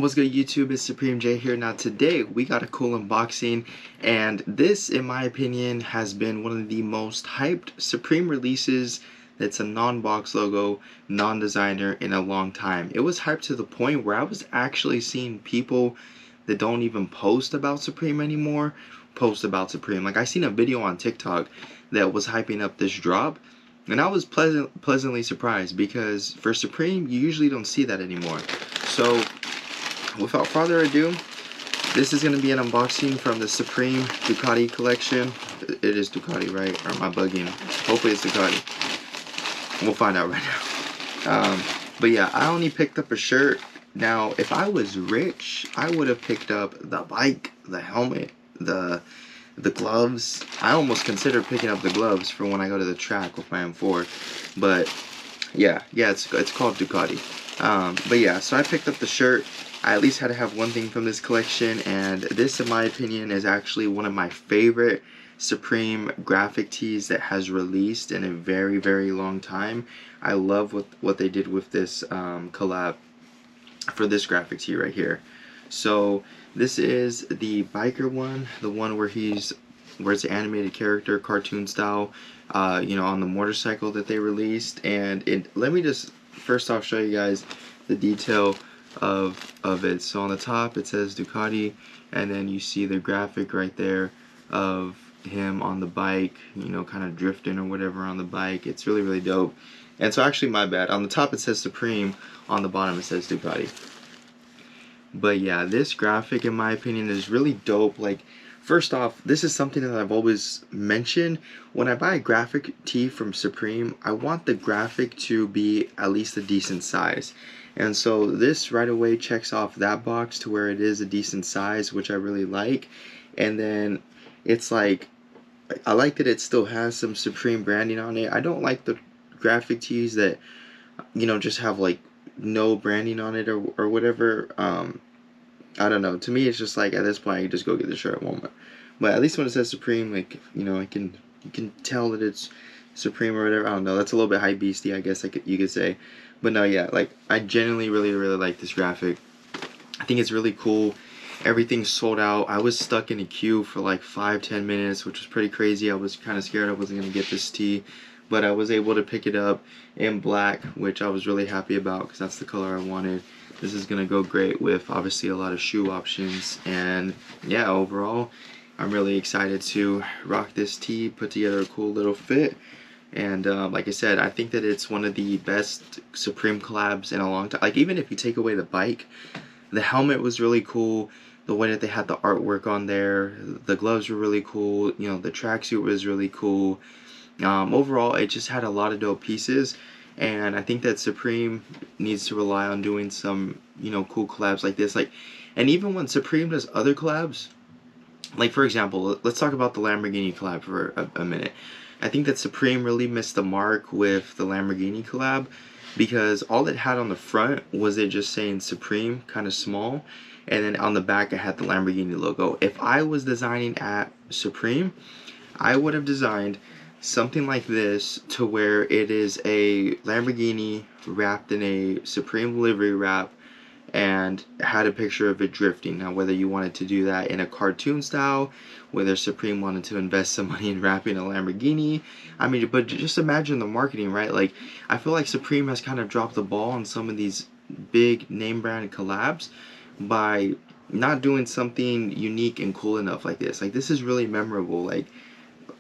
What's good YouTube, it's Supreme J here. Now today we got a cool unboxing, and this in my opinion has been one of the most hyped Supreme releases that's a non-box logo, non-designer in a long time. It was hyped to the point where I was actually seeing people that don't even post about Supreme anymore post about Supreme. Like I seen a video on TikTok that was hyping up this drop, and I was pleasantly surprised because for Supreme you usually don't see that anymore. So without further ado, this is going to be an unboxing from the Supreme Ducati collection. It is Ducati, right? Or am I bugging? Hopefully it's Ducati. We'll find out right now. But yeah, I only picked up a shirt. Now, if I was rich, I would have picked up the bike, the helmet, the gloves. I almost considered picking up the gloves for when I go to the track with my M4. But yeah, it's called Ducati. But yeah, so I picked up the shirt. I at least had to have one thing from this collection, and this in my opinion is actually one of my favorite Supreme graphic tees that has released in a very long time. I love what they did with this collab for this graphic tee right here. So this is the biker one, the one where it's an animated character, cartoon style, you know, on the motorcycle that they released. And let me just first off show you guys the detail of it. So on the top it says Ducati, and then you see the graphic right there of him on the bike, you know, kind of drifting or whatever on the bike. It's really dope. And so actually, my bad, on the top it says Supreme, on the bottom it says Ducati. But yeah, this graphic in my opinion is really dope. Like, first off, this is something that I've always mentioned. When I buy a graphic tee from Supreme, I want the graphic to be at least a decent size. And so this right away checks off that box to where it is a decent size, which I really like. And then it's like, I like that it still has some Supreme branding on it. I don't like the graphic tees that, you know, just have like no branding on it or whatever. I don't know. To me, it's just like at this point, I can just go get the shirt at Walmart. But at least when it says Supreme, like, you know, you can tell that it's Supreme or whatever. I don't know. That's a little bit high beastie, I guess you could say. But no, yeah, like I genuinely really like this graphic. I think it's really cool. Everything's sold out. I was stuck in a queue for like 5-10 minutes, which was pretty crazy. I was kind of scared I wasn't gonna get this tee, but I was able to pick it up in black, which I was really happy about because that's the color I wanted. This is gonna go great with obviously a lot of shoe options, and yeah, overall I'm really excited to rock this tee, put together a cool little fit. And like I said, I think that it's one of the best Supreme collabs in a long time. Like, even if you take away the bike, the helmet was really cool. The way that they had the artwork on there, the gloves were really cool. You know, the tracksuit was really cool. Overall, it just had a lot of dope pieces. And I think that Supreme needs to rely on doing some, you know, cool collabs like this. Like, and even when Supreme does other collabs, like for example, let's talk about the Lamborghini collab for a minute. I think that Supreme really missed the mark with the Lamborghini collab, because all it had on the front was it just saying Supreme, kind of small, and then on the back it had the Lamborghini logo. If I was designing at Supreme, I would have designed something like this to where it is a Lamborghini wrapped in a Supreme livery wrap and had a picture of it drifting. Now, whether you wanted to do that in a cartoon style, whether Supreme wanted to invest some money in wrapping a Lamborghini, I mean, but just imagine the marketing, right? Like, I feel like Supreme has kind of dropped the ball on some of these big name brand collabs by not doing something unique and cool enough like this. Like, this is really memorable. Like,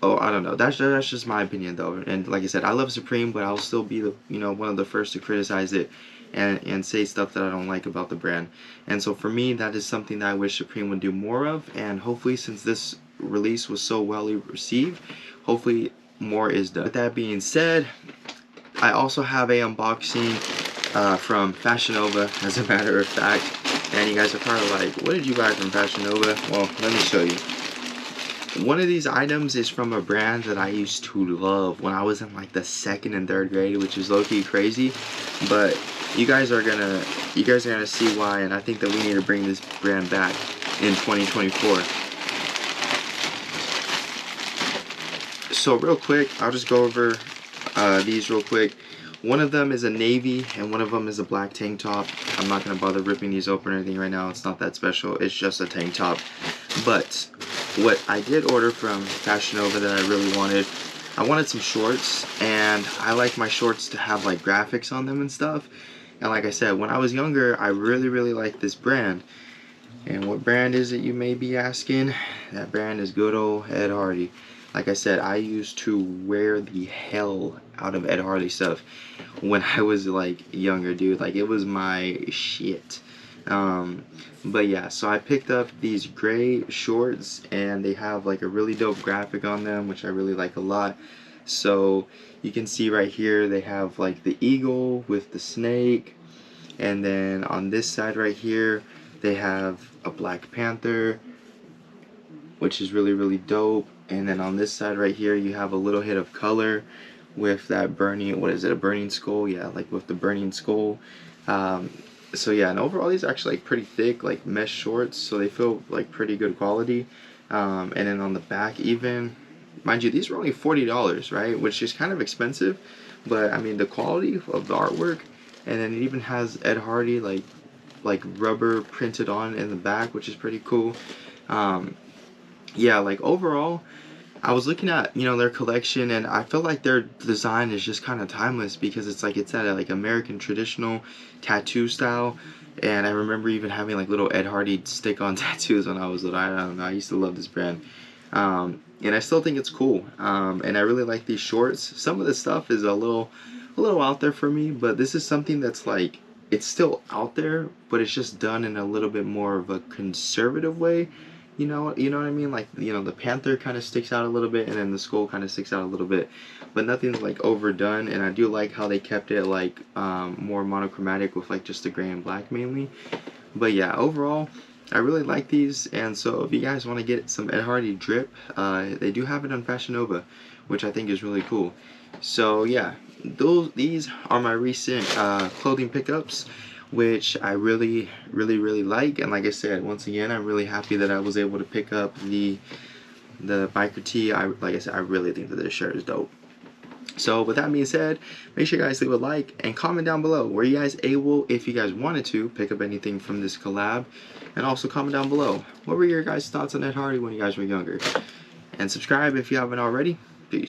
oh, I don't know. That's just my opinion, though. And like I said, I love Supreme, but I'll still be one of the first to criticize it and say stuff that I don't like about the brand. And so for me, that is something that I wish Supreme would do more of. And hopefully, since this release was so well received, hopefully more is done. With that being said, I also have a unboxing from Fashion Nova, as a matter of fact. And you guys are probably like, what did you buy from Fashion Nova? Well, let me show you. One of these items is from a brand that I used to love when I was in like the 2nd and 3rd grade, which is low-key crazy, but you guys are gonna see why, and I think that we need to bring this brand back in 2024. So real quick, I'll just go over these real quick. One of them is a navy and one of them is a black tank top. I'm not gonna bother ripping these open or anything right now. It's not that special. It's just a tank top. But what I did order from Fashion Nova that I really wanted, I wanted some shorts, and I like my shorts to have like graphics on them and stuff. And like I said, when I was younger, I really liked this brand. And what brand is it, you may be asking? That brand is good old Ed Hardy. Like I said, I used to wear the hell out of Ed Hardy stuff when I was like younger, dude. Like, it was my shit. But yeah, so I picked up these gray shorts, and they have like a really dope graphic on them, which I really like a lot. So you can see right here, they have like the eagle with the snake, and then on this side right here, they have a Black Panther, which is really dope. And then on this side right here, you have a little hit of color with that burning, what is it, a burning skull? Yeah, like with the burning skull. So yeah, and overall these are actually like pretty thick, like mesh shorts, so they feel like pretty good quality. And then on the back even, mind you, these were only $40, right? Which is kind of expensive, but I mean the quality of the artwork, and then it even has Ed Hardy like rubber printed on in the back, which is pretty cool. Yeah, like overall, I was looking at, you know, their collection, and I feel like their design is just kind of timeless, because it's that like American traditional tattoo style. And I remember even having like little Ed Hardy stick-on tattoos when I was little. I don't know, I used to love this brand. And I still think it's cool. And I really like these shorts. Some of the stuff is a little out there for me, but this is something that's like, it's still out there, but it's just done in a little bit more of a conservative way. You know what I mean? Like, you know, the panther kind of sticks out a little bit, and then the skull kind of sticks out a little bit, but nothing's like overdone. And I do like how they kept it like more monochromatic with like just the gray and black mainly. But yeah, overall, I really like these. And so if you guys want to get some Ed Hardy drip, they do have it on Fashion Nova, which I think is really cool. So yeah, these are my recent clothing pickups, which I really like. And like I said, once again, I'm really happy that I was able to pick up the biker tee. Like I said, I really think that this shirt is dope. So with that being said, make sure you guys leave a like and comment down below. Were you guys able, if you guys wanted to, pick up anything from this collab? And also comment down below, what were your guys' thoughts on Ed Hardy when you guys were younger? And subscribe if you haven't already.